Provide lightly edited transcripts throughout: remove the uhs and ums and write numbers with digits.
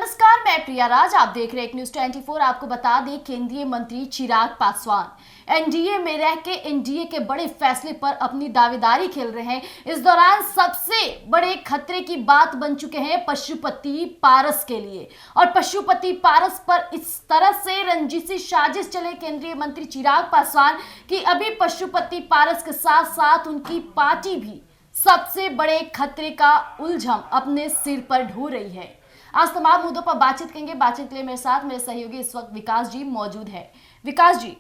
नमस्कार, मैं प्रिया राज। आप देख रहे हैं न्यूज 24। आपको बता दें, केंद्रीय मंत्री चिराग पासवान एनडीए में रह के एनडीए के बड़े फैसले पर अपनी दावेदारी खेल रहे हैं। इस दौरान सबसे बड़े खतरे की बात बन चुके हैं पशुपति पारस के लिए। और पशुपति पारस पर इस तरह से रंजीसी साजिश चले केंद्रीय मंत्री चिराग पासवान कि अभी पशुपति पारस के साथ साथ उनकी पार्टी भी सबसे बड़े खतरे का उलझन अपने सिर पर ढो रही है। आज तमाम मुद्दों पर बातचीत करेंगे। बातचीत के लिए मेरे साथ मेरे सहयोगी इस वक्त विकास जी मौजूद है। विकास जी,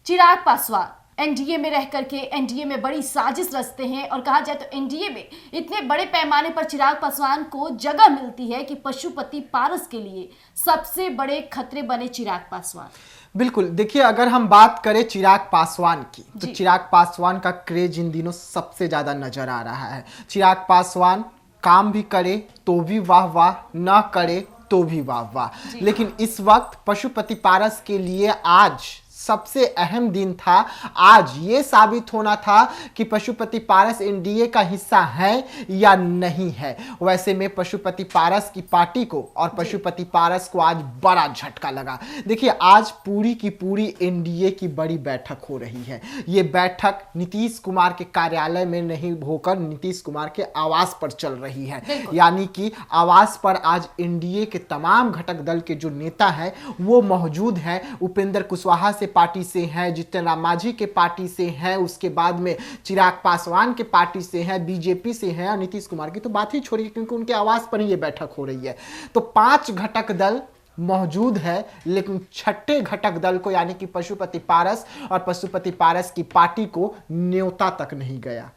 चिराग पासवान एनडीए में रह करके एनडीए में बड़ी साजिश रचते हैं और कहा जाए तो एनडीए में इतने बड़े पैमाने पर चिराग पासवान को जगह मिलती है कि पशुपति पारस के लिए सबसे बड़े खतरे बने चिराग पासवान। बिल्कुल, देखिए, अगर हम बात करें चिराग पासवान की तो चिराग पासवान का क्रेज इन दिनों सबसे ज्यादा नजर आ रहा है। चिराग पासवान काम भी करे तो भी वाह वाह, ना करे तो भी वाह वाह। लेकिन इस वक्त पशुपति पारस के लिए आज सबसे अहम दिन था। आज ये साबित होना था कि पशुपति पारस एनडीए का हिस्सा है या नहीं है। वैसे में पशुपति पारस की पार्टी को और पशुपति पारस को आज बड़ा झटका लगा। देखिए, आज पूरी की पूरी एनडीए की बड़ी बैठक हो रही है। ये बैठक नीतीश कुमार के कार्यालय में नहीं होकर नीतीश कुमार के आवास पर चल रही है। यानी कि आवास पर आज एनडीए के तमाम घटक दल के जो नेता हैं वो मौजूद हैं। उपेंद्र कुशवाहा से पार्टी से हैं, जीतन राम मांझी के पार्टी से हैं, उसके बाद में चिराग पासवान के पार्टी से हैं, बीजेपी से हैं, और नीतीश कुमार की तो बात ही छोड़िए क्योंकि उनके आवास पर ही ये बैठक हो रही है। तो 5 घटक दल मौजूद है, लेकिन छठे घटक दल को यानी कि पशुपति पारस और पशुपति पारस की पार्टी को न्योता तक नहीं गया।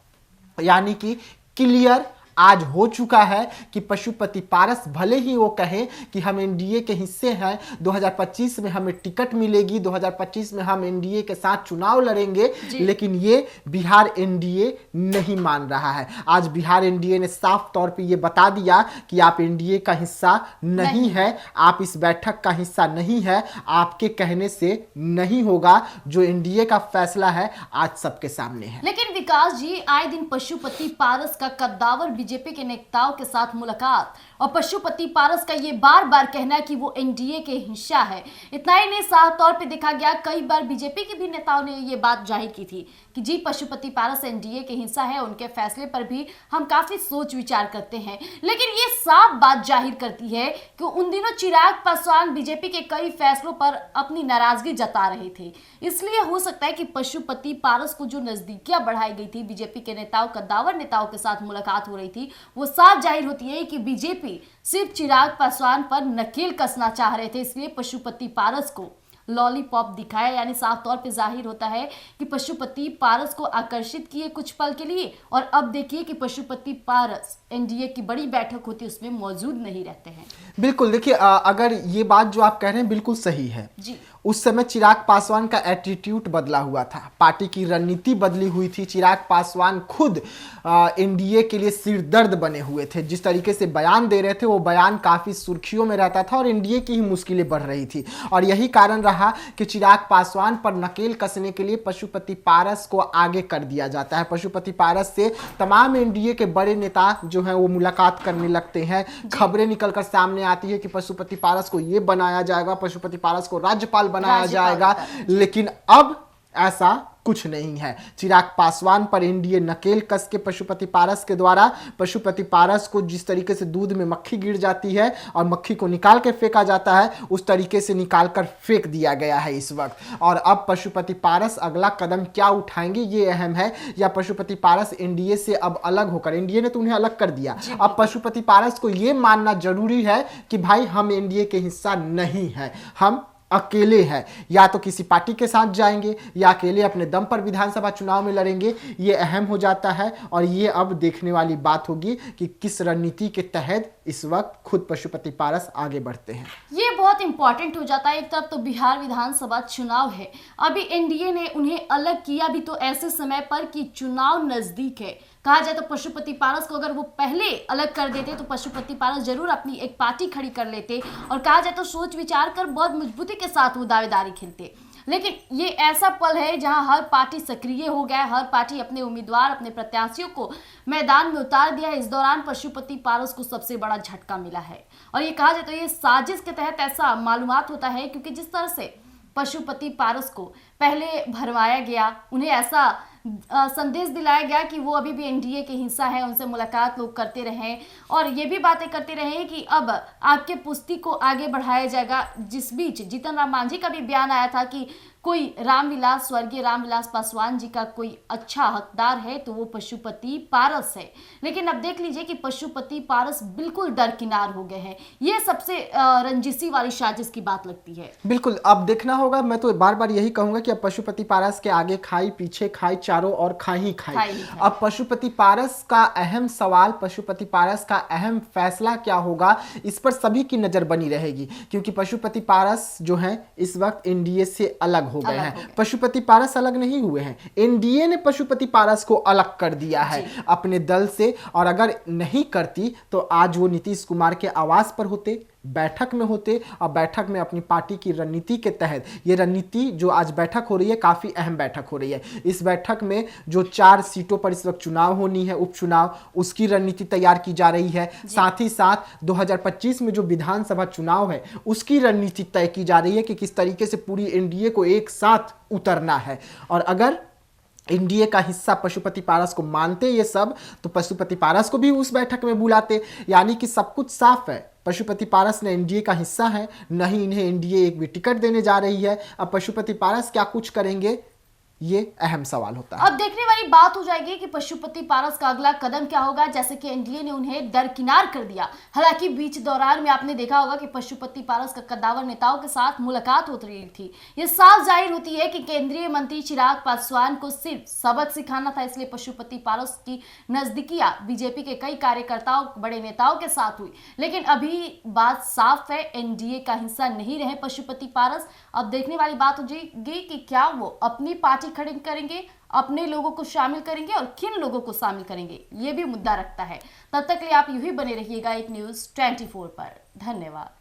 यानी कि क्लियर आज हो चुका है कि पशुपति पारस भले ही वो कहे कि हम एनडीए के हिस्से हैं, 2025 में हमें टिकट मिलेगी, 2025 में हम एनडीए के साथ चुनाव लड़ेंगे, लेकिन ये बिहार एनडीए नहीं मान रहा है। आज बिहार एनडीए ने साफ तौर पे ये बता दिया कि आप एनडीए का हिस्सा नहीं है, आप इस बैठक का हिस्सा नहीं है, आपके कहने से नहीं होगा। जो एनडीए का फैसला है आज सबके सामने है। लेकिन विकास जी, आए दिन पशुपति पारस का कद्दावर बीजेपी के नेताओं के साथ मुलाकात और पशुपति पारस का ये बार बार कहना है कि वो एनडीए के हिस्सा है। इतना ही नहीं, साफ तौर पे देखा गया कई बार बीजेपी के भी नेताओं ने ये बात जाहिर की थी कि जी पशुपति पारस एनडीए के हिस्सा है, उनके फैसले पर भी हम काफी सोच विचार करते हैं। लेकिन ये साफ बात जाहिर करती है कि उन दिनों चिराग पासवान बीजेपी के कई फैसलों पर अपनी नाराजगी जता रहे थे। इसलिए हो सकता है कि पशुपति पारस को जो नजदीकियां बढ़ाई गई थी, बीजेपी के नेताओं कद्दावर नेताओं के साथ मुलाकात हो रही थी, वो साफ जाहिर होती है कि बीजेपी सिर्फ चिराग पासवान पर नकेल कसना चाह रहे थे। इसलिए पशुपति पारस को लॉलीपॉप दिखाया, यानी साफ तौर पे जाहिर होता है कि पशुपति पारस को आकर्षित किए कुछ पल के लिए, और अब देखिए कि पशुपति पारस एनडीए की बड़ी बैठक होती है उसमें मौजूद नहीं रहते हैं। बिल्कुल, देखिए, अगर ये बात जो आप कह रहे हैं बिल्कुल सही है जी। उस समय चिराग पासवान का एटीट्यूड बदला हुआ था, पार्टी की रणनीति बदली हुई थी। चिराग पासवान खुद एनडीए के लिए सिरदर्द बने हुए थे। जिस तरीके से बयान दे रहे थे वो बयान काफ़ी सुर्खियों में रहता था और एनडीए की ही मुश्किलें बढ़ रही थी। और यही कारण रहा कि चिराग पासवान पर नकेल कसने के लिए पशुपति पारस को आगे कर दिया जाता है। पशुपति पारस से तमाम एनडीए के बड़े नेता जो हैं वो मुलाकात करने लगते हैं। खबरें निकलकर सामने आती है कि पशुपति पारस को ये बनाया जाएगा, पशुपति पारस को राज्यपाल बनाया जाएगा। लेकिन अब ऐसा कुछ नहीं है। चिराग पासवान पर एनडीए नकेल कस के पशुपति पारस के द्वारा पशुपति पारस को जिस तरीके से दूध में मक्खी गिर जाती है और मक्खी को निकाल के फेंका जाता है, उस तरीके से निकाल कर फेंक दिया गया है इस वक्त। और अब पशुपति पारस अगला कदम क्या उठाएंगे ये अहम है, या पशुपति पारस एनडीए से अब अलग होकर, एनडीए ने तो उन्हें अलग कर दिया, अब पशुपति पारस को यह मानना जरूरी है कि भाई हम एनडीए के हिस्सा नहीं है, हम अकेले हैं, या तो किसी पार्टी के साथ जाएंगे या अकेले अपने दम पर विधानसभा चुनाव में लड़ेंगे। ये अहम हो जाता है और ये अब देखने वाली बात होगी कि किस रणनीति के तहत इस वक्त खुद पशुपति पारस आगे बढ़ते हैं। ये बहुत इंपॉर्टेंट हो जाता है। एक तरफ तो बिहार विधानसभा चुनाव है, अभी एनडीए ने उन्हें अलग किया भी तो ऐसे समय पर कि चुनाव नजदीक है। कहा जाए तो पशुपति पारस को अगर वो पहले अलग कर देते तो पशुपति पारस जरूर अपनी एक पार्टी खड़ी कर लेते और कहा जाए तो सोच विचार कर बहुत मजबूती के साथ वो दावेदारी खेलते। लेकिन ये ऐसा पल है जहां हर पार्टी सक्रिय हो गया है, हर पार्टी अपने उम्मीदवार, अपने प्रत्याशियों को मैदान में उतार दिया है। इस दौरान पशुपति पारस को सबसे बड़ा झटका मिला है और ये कहा जाए तो ये साजिश के तहत ऐसा मालूमात होता है, क्योंकि जिस तरह से पशुपति पारस को पहले भरमाया गया, उन्हें ऐसा संदेश दिलाया गया कि वो अभी भी एनडीए के हिस्सा है, उनसे मुलाकात लोग करते रहे और ये भी बातें करते रहे कि अब आपके पुस्ती को आगे बढ़ाया जाएगा। जिस बीच जीतन राम मांझी का भी बयान आया था कि कोई रामविलास, स्वर्गीय रामविलास पासवान जी का कोई अच्छा हकदार है तो वो पशुपति पारस है। लेकिन अब देख लीजिए कि पशुपति पारस बिल्कुल दरकिनार हो गए हैं। ये सबसे रंजिशी वाली साजिश की बात लगती है। बिल्कुल, अब देखना होगा। मैं तो बार बार यही कहूंगा कि अब पशुपति पारस के आगे खाई, पीछे खाई, चारों ओर खाई ही खाई। अब पशुपति पारस का अहम सवाल, पशुपति पारस का अहम फैसला क्या होगा, इस पर सभी की नजर बनी रहेगी, क्योंकि पशुपति पारस जो है इस वक्त एनडीए से अलग हो गए हैं। पशुपति पारस अलग नहीं हुए हैं, एनडीए ने पशुपति पारस को अलग कर दिया है अपने दल से। और अगर नहीं करती तो आज वो नीतीश कुमार के आवास पर होते, बैठक में होते और बैठक में अपनी पार्टी की रणनीति के तहत, ये रणनीति जो आज बैठक हो रही है काफी अहम बैठक हो रही है। इस बैठक में जो 4 सीटों पर इस वक्त चुनाव होनी है, उपचुनाव, उसकी रणनीति तैयार की जा रही है। साथ ही साथ 2025 में जो विधानसभा चुनाव है उसकी रणनीति तय की जा रही है कि किस तरीके से पूरी एनडीए को एक साथ उतरना है। और अगर एनडीए का हिस्सा पशुपति पारस को मानते ये सब, तो पशुपति पारस को भी उस बैठक में बुलाते। यानी कि सब कुछ साफ है, पशुपति पारस ने एनडीए का हिस्सा है, नहीं इन्हें एनडीए एक भी टिकट देने जा रही है। अब पशुपति पारस क्या कुछ करेंगे, ये अहम सवाल होता है। अब देखने वाली बात हो जाएगी कि पशुपति पारस का अगला कदम क्या होगा। जैसे कि एनडीए ने उन्हें दरकिनार कर दिया, हालांकि बीच दौरान में आपने देखा होगा कि पशुपति पारस का कद्दावर नेताओं के साथ मुलाकात होती रही थी। ये साफ जाहिर होती है कि केंद्रीय मंत्री चिराग पासवान को सिर्फ सबक सिखाना था, इसलिए पशुपति पारस की नजदीकियां बीजेपी के कई कार्यकर्ताओं, बड़े नेताओं के साथ हुई। लेकिन अभी बात साफ है, एनडीए का हिस्सा नहीं रहे पशुपति पारस। अब देखने वाली बात हो जाएगी कि क्या वो अपनी पार्टी खड़े करेंगे, अपने लोगों को शामिल करेंगे और किन लोगों को शामिल करेंगे, ये भी मुद्दा रखता है। तब तक के लिए आप यूं ही बने रहिएगा एक न्यूज़ 24 पर। धन्यवाद।